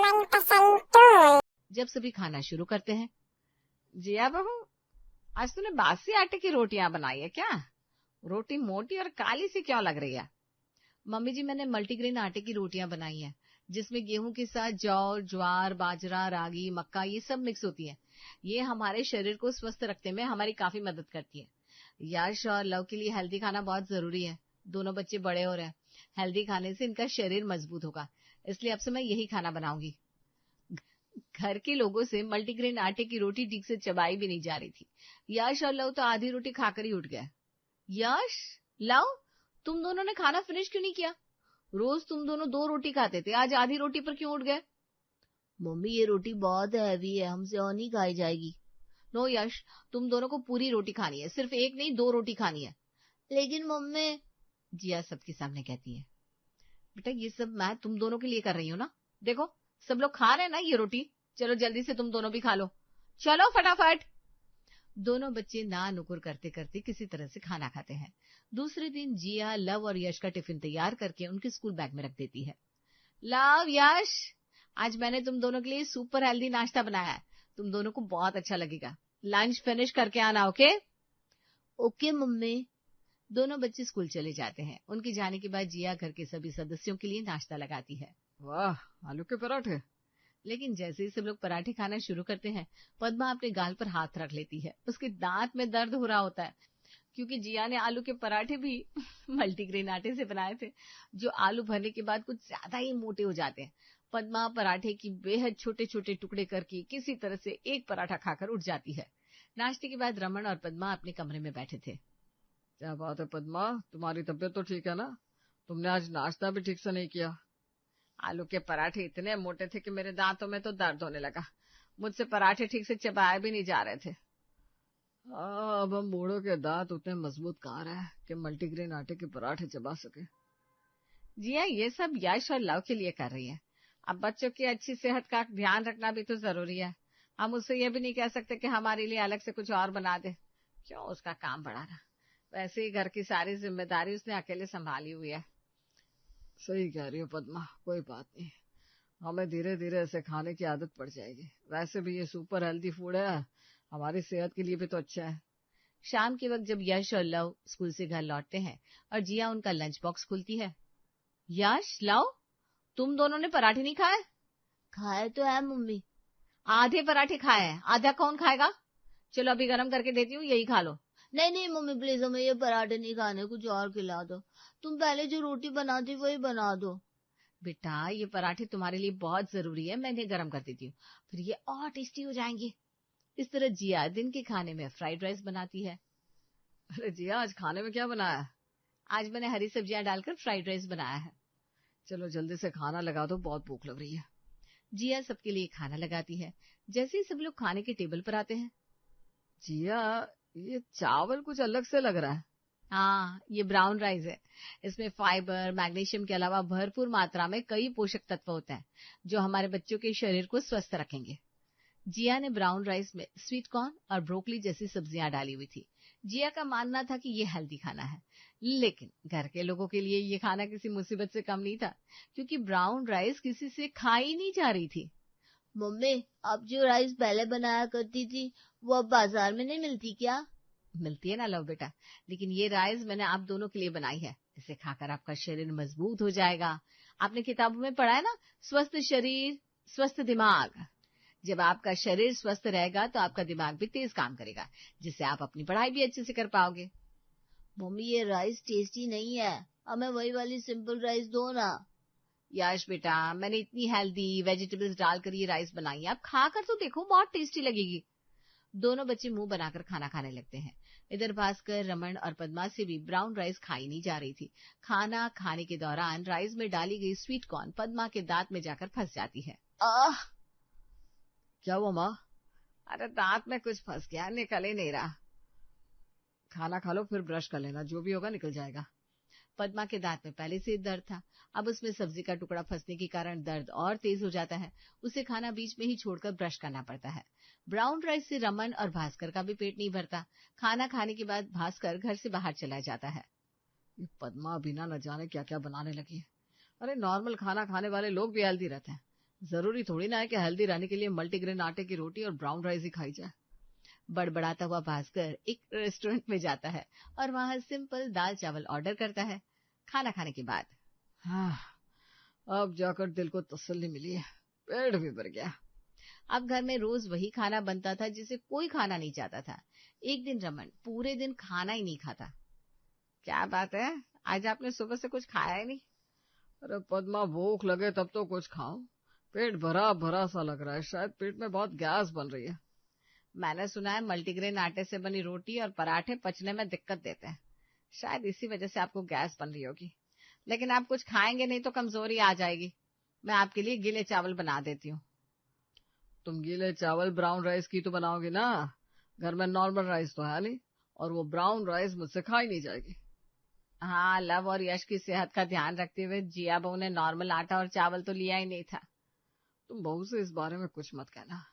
मनपसंद टूल। जब सभी खाना शुरू करते हैं। जिया बहू, आज तूने बासी आटे की रोटियां बनाई है क्या? रोटी मोटी और काली सी क्यों लग रही है? मम्मी जी, मैंने मल्टीग्रेन आटे की रोटियां बनाई हैं, जिसमें गेहूं के साथ जौ, ज्वार, बाजरा, रागी, मक्का ये सब मिक्स होती है। ये हमारे शरीर को स्वस्थ रखने में हमारी काफी मदद करती है। यश और लव के लिए हेल्दी खाना बहुत जरूरी है। दोनों बच्चे बड़े हो रहे हैं, हेल्दी खाने से इनका शरीर मजबूत होगा, इसलिए अब से मैं यही खाना बनाऊंगी। घर के लोगों से मल्टीग्रेन आटे की रोटी ठीक से चबाई भी नहीं जा रही थी। यश और लव तो आधी रोटी खाकर ही उठ गए। यश, लव, तुम दोनों ने खाना फिनिश क्यों नहीं किया? रोज तुम दोनों 2 रोटी खाते थे, आज आधी रोटी पर क्यों उठ गए? मम्मी ये रोटी बहुत हैवी है, हमसे और नहीं खाई जाएगी। नो यश, तुम दोनों को पूरी रोटी खानी है, सिर्फ एक नहीं 2 रोटी खानी है। लेकिन मम्मी, जिया सबके सामने कहती है, बेटा ये सब मैं तुम दोनों के लिए कर रही हूँ ना। देखो सब लोग खा रहे हैं ना ये रोटी, चलो जल्दी से तुम दोनों भी खा लो, चलो फटाफट। दोनों बच्चे ना नुकुर करते करते किसी तरह से खाना खाते हैं। दूसरे दिन जिया लव और यश का टिफिन तैयार करके उनके स्कूल बैग में रख देती है। लव, यश, आज मैंने तुम दोनों के लिए सुपर हेल्दी नाश्ता बनाया है, तुम दोनों को बहुत अच्छा लगेगा। लंच फिनिश करके आना, ओके? Okay mummy. दोनों बच्चे स्कूल चले जाते हैं। उनके जाने के बाद जिया घर के सभी सदस्यों के लिए नाश्ता लगाती है। वाह, आलू के पराठे। लेकिन जैसे ही सब लोग पराठे खाना शुरू करते हैं, पद्मा अपने गाल पर हाथ रख लेती है। उसके दांत में दर्द हो रहा होता है, क्योंकि जिया ने आलू के पराठे भी मल्टीग्रेन आटे से बनाए थे, जो आलू भरने के बाद कुछ ज्यादा ही मोटे हो जाते हैं। पद्मा पराठे की बेहद छोटे छोटे टुकड़े करके किसी तरह से एक पराठा खाकर उठ जाती है। नाश्ते के बाद रमन और पद्मा अपने कमरे में बैठे थे। क्या बात है पद्मा, तुम्हारी तबीयत तो ठीक है ना? तुमने आज नाश्ता भी ठीक से नहीं किया। आलू के पराठे इतने मोटे थे कि मेरे दांतों में तो दर्द होने लगा। मुझसे पराठे ठीक से चबाए भी नहीं जा रहे थे। अब हम बूढ़ों के दांत उतने मजबूत कहाँ रहे कि मल्टीग्रेन आटे के पराठे चबा सके। जी हाँ, ये सब यश और लव के लिए कर रही है। अब बच्चों की अच्छी सेहत का ध्यान रखना भी तो जरूरी है। हम उससे ये भी नहीं कह सकते कि हमारे लिए अलग से कुछ और बना दे, क्यों उसका काम बढ़ाना। वैसे ही घर की सारी जिम्मेदारी उसने अकेले संभाली हुई है। सही कह रही हो पद्मा, कोई बात नहीं, हमें धीरे धीरे ऐसे खाने की आदत पड़ जाएगी। वैसे भी ये सुपर हेल्दी फूड है, हमारी सेहत के लिए भी तो अच्छा है। शाम के वक्त जब यश और लव स्कूल से घर लौटते हैं और जिया उनका लंच बॉक्स खोलती है। यश, लव, तुम दोनों ने पराठे नहीं खाए? खाए तो है मम्मी। आधे पराठे खाए हैं, आधा कौन खाएगा? चलो अभी गरम करके देती हूँ, यही खा लो। नहीं नहीं मम्मी प्लीज, हमें ये पराठे नहीं खाने, कुछ और खिला दो। तुम पहले जो रोटी बनाती वही बना दो। बेटा ये पराठे तुम्हारे लिए बहुत जरूरी है, मैं इन्हें गरम कर देती हूँ, फिर ये और टेस्टी हो जाएंगे। इस तरह जिया दिन के खाने में फ्राइड राइस बनाती है। अरे जिया, आज खाने में क्या बनाया है? आज मैंने हरी सब्जियां डालकर फ्राइड राइस बनाया है। चलो जल्दी से खाना लगा दो, बहुत भूख लग रही है। जिया सबके लिए खाना लगाती है। जैसे ही सब लोग खाने के टेबल पर आते हैं। जिया, ये चावल कुछ अलग से लग रहा है। हाँ, ये ब्राउन राइस है। इसमें फाइबर, मैग्नीशियम के अलावा भरपूर मात्रा में कई पोषक तत्व होते हैं, जो हमारे बच्चों के शरीर को स्वस्थ रखेंगे। जिया ने ब्राउन राइस में स्वीट कॉर्न और ब्रोकली जैसी सब्जियां डाली हुई थी। जिया का मानना था कि ये हेल्दी खाना है, लेकिन घर के लोगों के लिए ये खाना किसी मुसीबत से कम नहीं था, क्योंकि ब्राउन राइस किसी से खाई नहीं जा रही थी। मम्मी, आप जो राइस पहले बनाया करती थी वो अब बाजार में नहीं मिलती क्या? मिलती है ना लव बेटा, लेकिन ये राइस मैंने आप दोनों के लिए बनाई है। इसे खाकर आपका शरीर मजबूत हो जाएगा। आपने किताबों में पढ़ा है ना, स्वस्थ शरीर स्वस्थ दिमाग। जब आपका शरीर स्वस्थ रहेगा तो आपका दिमाग भी तेज काम करेगा, जिससे आप अपनी पढ़ाई भी अच्छे से कर पाओगे। मम्मी ये राइस टेस्टी नहीं है, हमें वही वाली सिंपल राइस दो ना। यश बेटा, मैंने इतनी हेल्दी वेजिटेबल्स डालकर ये राइस बनाई है, आप खाकर तो देखो, बहुत टेस्टी लगेगी। दोनों बच्चे मुंह बनाकर खाना खाने लगते हैं। इधर भास्कर, रमन और पद्मा से भी ब्राउन राइस खाई नहीं जा रही थी। खाना खाने के दौरान राइस में डाली गई स्वीट कॉर्न पद्मा के दांत में जाकर फंस जाती है। आह! क्या हुआ माँ? अरे दांत में कुछ फंस गया, निकल ही नहीं रहा। खाना खा लो फिर ब्रश कर लेना, जो भी होगा निकल जाएगा। पद्मा के दांत में पहले से दर्द था, अब उसमें सब्जी का टुकड़ा फंसने के कारण दर्द और तेज हो जाता है। उसे खाना बीच में ही छोड़कर ब्रश करना पड़ता है। ब्राउन राइस से रमन और भास्कर का भी पेट नहीं भरता। खाना खाने के बाद भास्कर घर से बाहर चला जाता है। ये पद्मा बिना न जाने क्या क्या बनाने लगी है। अरे नॉर्मल खाना खाने वाले लोग भी हेल्दी रहते हैं, जरूरी थोड़ी ना है कि हेल्दी रहने के लिए मल्टीग्रेन आटे की रोटी और ब्राउन राइस ही खाई जाए। बड़बड़ाता हुआ भास्कर एक रेस्टोरेंट में जाता है और वहां सिंपल दाल चावल ऑर्डर करता है। खाना खाने के बाद हाँ, अब जाकर दिल को तसल्ली मिली है, पेट भी भर गया। अब घर में रोज वही खाना बनता था जिसे कोई खाना नहीं चाहता था। एक दिन रमन पूरे दिन खाना ही नहीं खाता। क्या बात है, आज आपने सुबह से कुछ खाया ही नहीं? अरे पद्मा, भूख लगे तब तो कुछ खाओ, पेट भरा भरा सा लग रहा है, शायद पेट में बहुत गैस बन रही है। मैंने सुना है मल्टीग्रेन आटे से बनी रोटी और पराठे पचने में दिक्कत देते हैं, शायद इसी वजह से आपको गैस बन रही होगी। लेकिन आप कुछ खाएंगे नहीं तो कमजोरी आ जाएगी। मैं आपके लिए गीले चावल बना देती हूँ। तुम गीले चावल ब्राउन राइस की तो बनाओगे ना? घर में नॉर्मल राइस तो है नहीं, और वो ब्राउन राइस मुझसे खाई नहीं जाएगी। हाँ, लव और यश की सेहत का ध्यान रखते हुए जिया बहू ने नॉर्मल आटा और चावल तो लिया ही नहीं था। तुम बहू से इस बारे में कुछ मत कहना।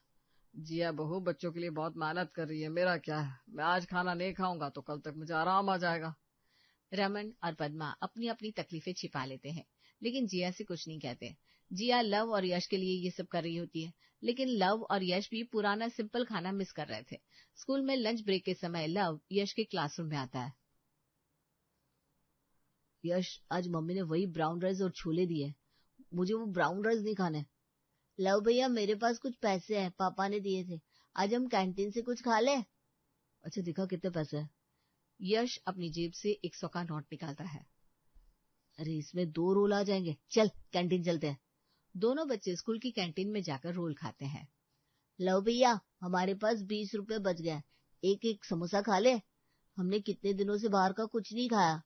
जिया बहू बच्चों के लिए बहुत मेहनत कर रही है, मेरा क्या है, मैं आज खाना नहीं खाऊंगा तो कल तक मुझे आराम आ जाएगा। रमन और पद्मा अपनी अपनी तकलीफें छिपा लेते हैं, लेकिन जिया से कुछ नहीं कहते। जिया लव और यश के लिए ये सब कर रही होती है, लेकिन लव और यश भी पुराना सिंपल खाना मिस कर रहे थे। स्कूल में लंच ब्रेक के समय लव यश के क्लासरूम में आता है। यश, आज मम्मी ने वही ब्राउन राइस और छोले दिए, मुझे वो ब्राउन राइस नहीं खाने। लव भैया, मेरे पास कुछ पैसे हैं, पापा ने दिए थे, आज हम कैंटीन से कुछ खा ले। अच्छा, दिखा कितने पैसे हैं। यश अपनी जेब से 100 का नोट निकालता है। अरे, इसमें 2 रोल आ जाएंगे, चल कैंटीन चलते हैं। दोनों बच्चे स्कूल की कैंटीन में जाकर रोल खाते हैं। लव भैया, हमारे पास 20 रुपए बच गए, एक एक समोसा खा ले, हमने कितने दिनों से बाहर का कुछ नहीं खाया।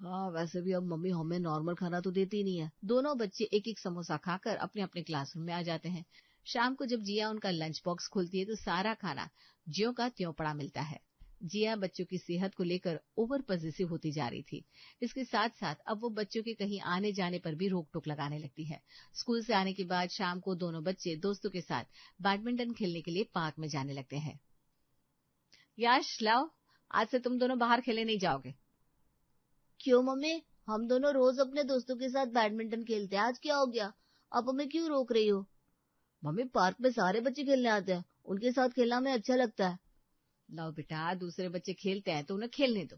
हाँ, वैसे भी अब मम्मी हमें नॉर्मल खाना तो देती नहीं है। दोनों बच्चे एक एक समोसा खाकर अपने अपने क्लासरूम में आ जाते हैं। शाम को जब जिया उनका लंच बॉक्स खोलती है तो सारा खाना ज्यों का त्यों पड़ा मिलता है। जिया बच्चों की सेहत को लेकर ओवर पॉजिटिव होती जा रही थी। इसके साथ साथ अब वो बच्चों के कहीं आने जाने पर भी रोक टोक लगाने लगती है। स्कूल से आने के बाद शाम को दोनों बच्चे दोस्तों के साथ बैडमिंटन खेलने के लिए पार्क में जाने लगते हैं। यश, लाओ, आज से तुम दोनों बाहर खेलने नहीं जाओगे। क्यों मम्मी, हम दोनों रोज अपने दोस्तों के साथ बैडमिंटन खेलते हैं, आज क्या हो गया, आप हमें क्यों रोक रही हो? मम्मी, पार्क में सारे बच्चे खेलने आते हैं, उनके साथ खेलना हमें अच्छा लगता है। लाओ बेटा, दूसरे बच्चे खेलते हैं तो उन्हें खेलने दो।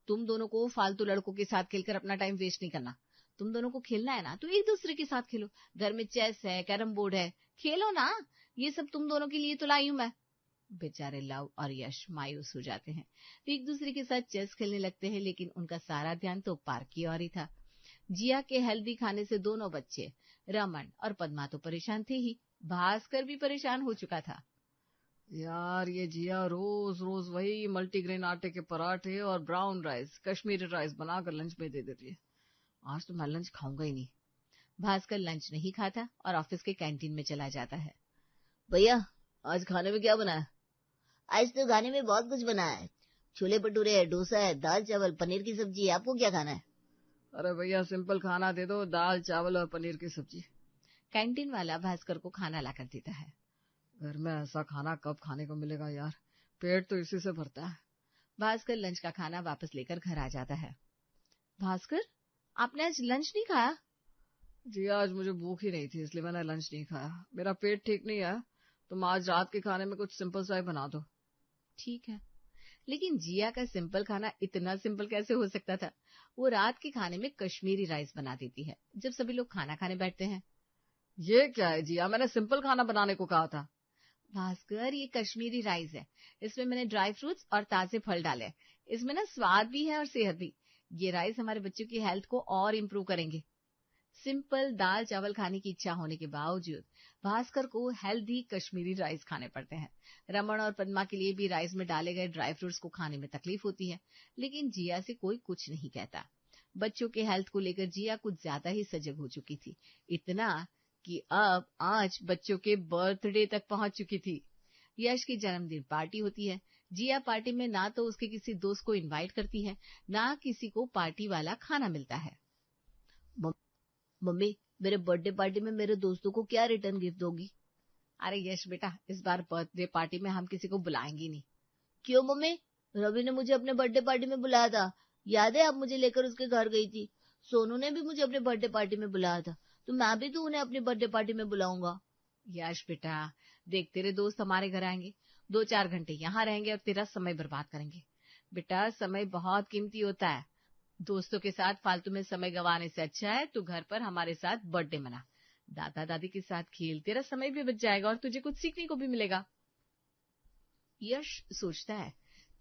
तुम दोनों को फालतू लड़कों के साथ खेलकर अपना टाइम वेस्ट नहीं करना। तुम दोनों को खेलना है ना तो एक दूसरे के साथ खेलो। घर में चेस है, कैरम बोर्ड है, खेलो ना। ये सब तुम दोनों के लिए तो लाई हूं मैं। बेचारे लव और यश मायूस हो जाते हैं। तो एक दूसरे के साथ चेस खेलने लगते हैं, लेकिन उनका सारा ध्यान तो पार्क की ओर ही था। जिया के हेल्दी खाने से दोनों बच्चे रमन और पद्मा तो परेशान थे ही, भास्कर भी परेशान हो चुका था। यार, ये जिया रोज रोज वही मल्टीग्रेन आटे के पराठे और ब्राउन राइस, कश्मीरी राइस बनाकर लंच में दे देती है। आज तो मैं लंच खाऊंगा ही नहीं। भास्कर लंच नहीं खाता और ऑफिस के कैंटीन में चला जाता है। भैया, आज खाने में क्या बना है? आज तो खाने में बहुत कुछ बना है, छोले भटूरे है, डोसा है, दाल चावल, पनीर की सब्जी है, आपको क्या खाना है? अरे भैया, सिंपल खाना दे दो, दाल चावल और पनीर की सब्जी। कैंटीन वाला भास्कर को खाना लाकर देता है। घर में ऐसा खाना कब खाने को मिलेगा यार, पेट तो इसी से भरता है। भास्कर लंच का खाना वापस लेकर घर आ जाता है। भास्कर, आपने आज लंच नहीं खाया? जी, आज मुझे भूख ही नहीं थी, इसलिए मैंने लंच नहीं खाया। मेरा पेट ठीक नहीं है, तुम आज रात के खाने में कुछ सिंपल सा ही बना दो। ठीक है, लेकिन जिया का सिंपल खाना इतना सिंपल कैसे हो सकता था? वो रात के खाने में कश्मीरी राइस बना देती है जब सभी लोग खाना खाने बैठते हैं। ये क्या है जिया, मैंने सिंपल खाना बनाने को कहा था। भास्कर, ये कश्मीरी राइस है, इसमें मैंने ड्राई फ्रूट्स और ताजे फल डाले। इसमें ना स्वाद भी है और सेहत भी। ये राइस हमारे बच्चों की हेल्थ को और इम्प्रूव करेंगे। सिंपल दाल चावल खाने की इच्छा होने के बावजूद भास्कर को हेल्दी कश्मीरी राइस खाने पड़ते हैं। रमन और पद्मा के लिए भी राइस में डाले गए ड्राई फ्रूट्स को खाने में तकलीफ होती है, लेकिन जिया से कोई कुछ नहीं कहता। बच्चों के हेल्थ को लेकर जिया कुछ ज्यादा ही सजग हो चुकी थी, इतना कि अब आज बच्चों के बर्थडे तक पहुंच चुकी थी। यश की जन्मदिन पार्टी होती है। जिया पार्टी में ना तो उसके किसी दोस्त को इनवाइट करती है, ना किसी को पार्टी वाला खाना मिलता है। मम्मी, मेरे बर्थडे पार्टी में मेरे दोस्तों को क्या रिटर्न गिफ्ट दोगी? अरे यश बेटा, इस बार बर्थडे पार्टी में हम किसी को बुलाएंगे नहीं। क्यों मम्मी? रवि ने मुझे अपने बर्थडे पार्टी में बुलाया था, याद है? आप मुझे लेकर उसके घर गई थी। सोनू ने भी मुझे अपने बर्थडे पार्टी में बुलाया था, तो मैं भी तो उन्हें अपनी बर्थडे पार्टी में बुलाऊंगा। यश बेटा, देख तेरे दोस्त हमारे घर आएंगे, 2-4 घंटे यहाँ रहेंगे और तेरा समय बर्बाद करेंगे। बेटा, समय बहुत कीमती होता है। दोस्तों के साथ फालतू में समय गंवाने से अच्छा है तू घर पर हमारे साथ बर्थडे मना, दादा दादी के साथ खेल, तेरा समय भी बच जाएगा और तुझे कुछ सीखने को भी मिलेगा। यश सोचता है,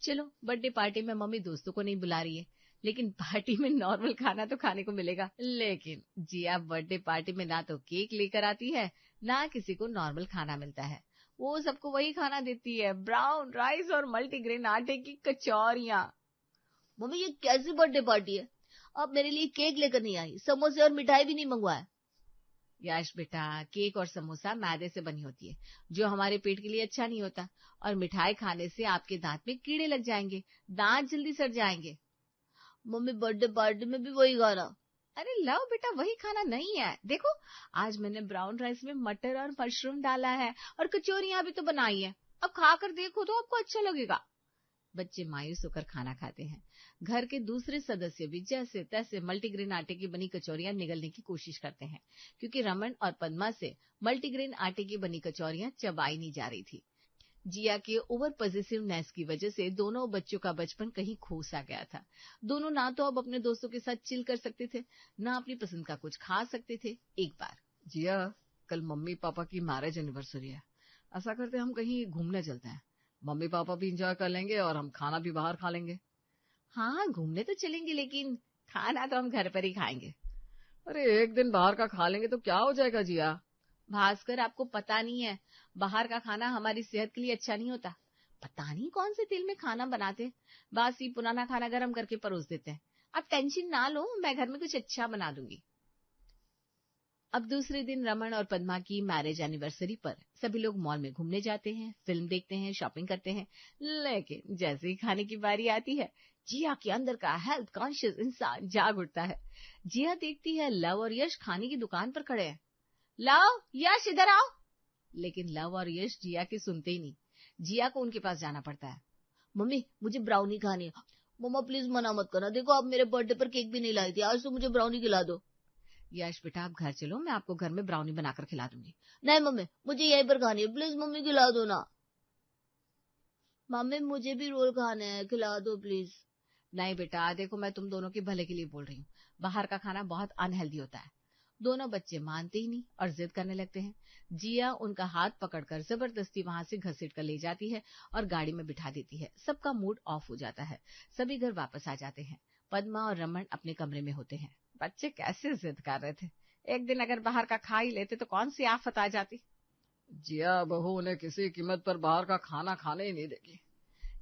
चलो बर्थडे पार्टी में मम्मी दोस्तों को नहीं बुला रही है, लेकिन पार्टी में नॉर्मल खाना तो खाने को मिलेगा। लेकिन जिया बर्थडे पार्टी में ना तो केक लेकर आती है, ना किसी को नॉर्मल खाना मिलता है। वो सबको वही खाना देती है, ब्राउन राइस और मल्टीग्रेन आटे की कचौरियां। मम्मी ये कैसी बर्थडे पार्टी है? आप मेरे लिए केक लेकर नहीं आई, समोसे और मिठाई भी नहीं मंगवाया। यश बेटा, केक और समोसा मैदे से बनी होती है, जो हमारे पेट के लिए अच्छा नहीं होता, और मिठाई खाने से आपके दांत में कीड़े लग जाएंगे, दांत जल्दी सड़ जाएंगे। मम्मी बर्थडे पार्टी में भी वही खाना। अरे लव बेटा, वही खाना नहीं है। देखो, आज मैंने ब्राउन राइस में मटर और मशरूम डाला है और कचौरियां भी तो बनाई है, अब खाकर देखो तो आपको अच्छा लगेगा। बच्चे मायूस होकर खाना खाते हैं। घर के दूसरे सदस्य भी जैसे तैसे मल्टीग्रेन आटे की बनी कचौरियां निगलने की कोशिश करते हैं, क्योंकि रमन और पद्मा से मल्टीग्रेन आटे की बनी कचौरियां चबाई नहीं जा रही थी। जिया के ओवर पॉजिटिवनेस की वजह से दोनों बच्चों का बचपन कहीं खो सा गया था। दोनों ना तो अब अपने दोस्तों के साथ चिल कर सकते थे, ना अपनी पसंद का कुछ खा सकते थे। एक बार, जिया, कल मम्मी पापा की मैरिज एनिवर्सरी है, ऐसा करते हम कहीं घूमने चलते हैं। मम्मी पापा भी इंजॉय कर लेंगे और हम खाना भी बाहर खा लेंगे। हाँ, घूमने तो चलेंगे, लेकिन खाना तो हम घर पर ही खाएंगे। अरे एक दिन बाहर का खा लेंगे तो क्या हो जाएगा जिया? भास्कर, आपको पता नहीं है, बाहर का खाना हमारी सेहत के लिए अच्छा नहीं होता। पता नहीं कौन से तेल में खाना बनाते, बासी पुराना खाना गर्म करके परोस देते हैं। आप टेंशन ना लो, मैं घर में कुछ अच्छा बना दूंगी। अब दूसरे दिन रमन और पद्मा की मैरिज एनिवर्सरी पर सभी लोग मॉल में घूमने जाते हैं, फिल्म देखते हैं, शॉपिंग करते हैं। लेकिन जैसे ही खाने की बारी आती है, जिया के अंदर का हेल्थ कॉन्शियस इंसान जाग उठता है। जिया देखती है लव और यश खाने की दुकान पर खड़े हैं। लव, यश इधर आओ। लेकिन लव और यश जिया की सुनते ही नहीं। जिया को उनके पास जाना पड़ता है। मम्मी मुझे ब्राउनी खानी है। मम्मा प्लीज मना मत करना, देखो आप मेरे बर्थडे पर केक भी नहीं लाई थी, आज तो मुझे ब्राउनी खिला दो। यश बेटा, आप घर चलो, मैं आपको घर में ब्राउनी बनाकर खिला दूंगी। नहीं मम्मी, मुझे यहीं पर खानी है, प्लीज मम्मी खिला दो ना। मम्मी मुझे भी रोल खाने हैं, खिला दो प्लीज। नहीं बेटा, देखो मैं तुम दोनों के भले के लिए बोल रही हूँ, बाहर का खाना बहुत अनहेल्दी होता है। दोनों बच्चे मानते ही नहीं और जिद करने लगते हैं। जिया उनका हाथ पकड़कर जबरदस्ती वहां से घसीट कर ले जाती है और गाड़ी में बिठा देती है। सबका मूड ऑफ हो जाता है, सभी घर वापस आ जाते हैं। पद्मा और रमन अपने कमरे में होते हैं। बच्चे कैसे जिद कर रहे थे, एक दिन अगर बाहर का खा ही लेते तो कौन सी आफत आ जाती। जिया बहू उन्हें किसी कीमत पर बाहर का खाना खाने ही नहीं देगी।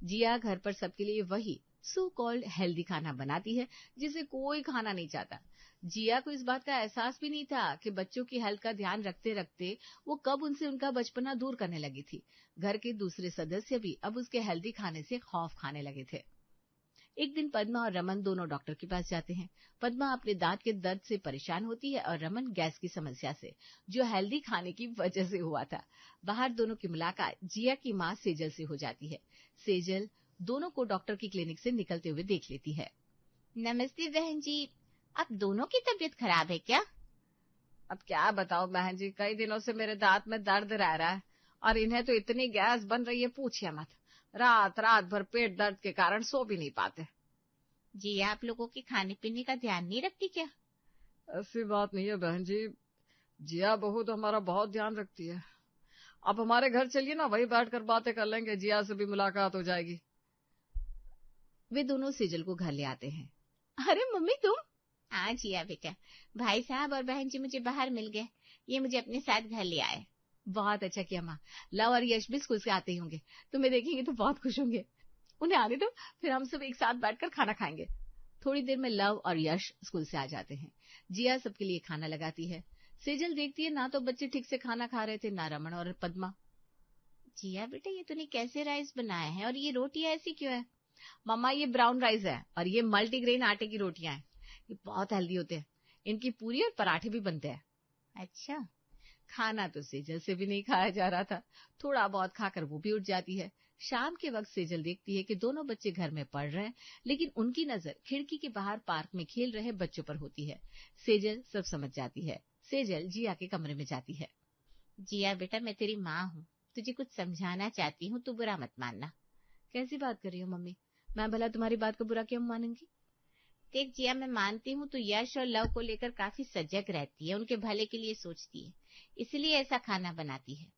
जिया घर पर सबके लिए वही सो कॉल्ड हेल्दी खाना बनाती है, जिसे कोई खाना नहीं चाहता। जिया को इस बात का एहसास भी नहीं था कि बच्चों की हेल्थ का ध्यान रखते रखते वो कब उनसे उनका बचपना दूर करने लगी थी। घर के दूसरे सदस्य भी अब उसके हेल्दी खाने से खौफ खाने लगे थे। एक दिन पद्मा और रमन दोनों डॉक्टर के पास जाते हैं। पद्मा अपने दांत के दर्द से परेशान होती है और रमन गैस की समस्या से, जो हेल्दी खाने की वजह से हुआ था। बाहर दोनों की मुलाकात जिया की माँ सेजल से हो जाती है। सेजल दोनों को डॉक्टर की क्लिनिक से निकलते हुए देख लेती है। नमस्ते बहन जी, आप दोनों की तबीयत खराब है क्या? अब क्या बताओ बहन जी, कई दिनों से मेरे दांत में दर्द रह रहा है और इन्हें तो इतनी गैस बन रही है, पूछिए मत। रात रात भर पेट दर्द के कारण सो भी नहीं पाते। जी, आप लोगों के खाने पीने का ध्यान नहीं रखती क्या? ऐसी बात नहीं है बहन जी, जिया बहू तो हमारा बहुत ध्यान रखती है। आप हमारे घर चलिए ना, वही बैठकर बातें कर लेंगे, जिया से भी मुलाकात हो जाएगी। वे दोनों सेजल को घर ले आते हैं। अरे मम्मी तुम? हाँ जिया बेटा, भाई साहब और बहन जी मुझे बाहर मिल गए, ये मुझे अपने साथ घर ले आए। बहुत अच्छा किया माँ। लव और यश भी स्कूल से आते ही होंगे, तुम्हें देखेंगे तो बहुत खुश होंगे। उन्हें आने दो, फिर हम सब एक साथ बैठकर खाना खाएंगे। थोड़ी देर में लव और यश स्कूल से आ जाते हैं। जिया सबके लिए खाना लगाती है। सेजल देखती है ना तो बच्चे ठीक से खाना खा रहे थे, ना रमन और पद्मा। जिया बेटा, ये तूने कैसे राइस बनाया है और ये रोटियां ऐसी क्यों है? मम्मा, ये ब्राउन राइस है और ये मल्टीग्रेन आटे की रोटियां हैं। ये बहुत हेल्दी होते हैं, इनकी पूरी और पराठे भी बनते हैं। अच्छा। खाना तो सेजल से भी नहीं खाया जा रहा था, थोड़ा बहुत खाकर वो भी उठ जाती है। शाम के वक्त सेजल देखती है कि दोनों बच्चे घर में पढ़ रहे हैं, लेकिन उनकी नजर खिड़की के बाहर पार्क में खेल रहे बच्चों पर होती है। सेजल सब समझ जाती है। सेजल जिया के कमरे में जाती है। जिया बेटा, मैं तेरी माँ हूँ, तुझे कुछ समझाना चाहती हूँ, तू बुरा मत मानना। कैसी बात कर रही हो मम्मी? मैं भला तुम्हारी बात को बुरा क्यों मानूंगी? देख जिया, मैं मानती हूँ तू यश और लव को लेकर काफी सजग रहती है, उनके भले के लिए सोचती है, इसलिए ऐसा खाना बनाती है।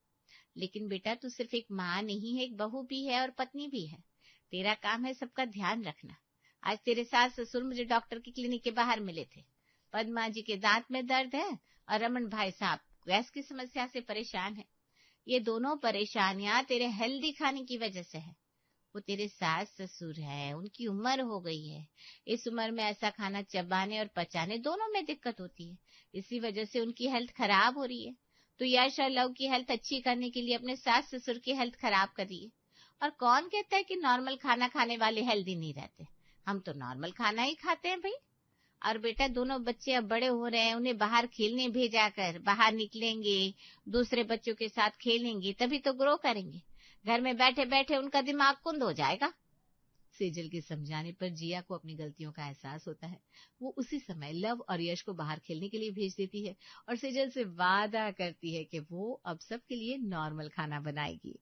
लेकिन बेटा, तू सिर्फ एक माँ नहीं है, एक बहू भी है और पत्नी भी है। तेरा काम है सबका ध्यान रखना। आज तेरे सास ससुर मुझे डॉक्टर की क्लिनिक के बाहर मिले थे। पद्मा जी के दांत में दर्द है और रमन भाई साहब गैस की समस्या से परेशान है। ये दोनों परेशानियां तेरे हेल्दी खाने की वजह से है। वो तेरे सास ससुर है, उनकी उम्र हो गई है। इस उम्र में ऐसा खाना चबाने और पचाने दोनों में दिक्कत होती है। इसी वजह से उनकी हेल्थ खराब हो रही है। तो यश और लव की हेल्थ अच्छी करने के लिए अपने सास ससुर की हेल्थ खराब कर रही है। और कौन कहता है कि नॉर्मल खाना खाने वाले हेल्दी नहीं रहते? हम तो नॉर्मल खाना ही खाते हैं भाई। और बेटा, दोनों बच्चे अब बड़े हो रहे हैं, उन्हें बाहर खेलने भेजा कर, बाहर निकलेंगे, दूसरे बच्चों के साथ खेलेंगे, तभी तो ग्रो करेंगे। घर में बैठे बैठे उनका दिमाग कुंद हो जाएगा। सेजल के समझाने पर जिया को अपनी गलतियों का एहसास होता है। वो उसी समय लव और यश को बाहर खेलने के लिए भेज देती है और सेजल से वादा करती है कि वो अब सबके लिए नॉर्मल खाना बनाएगी।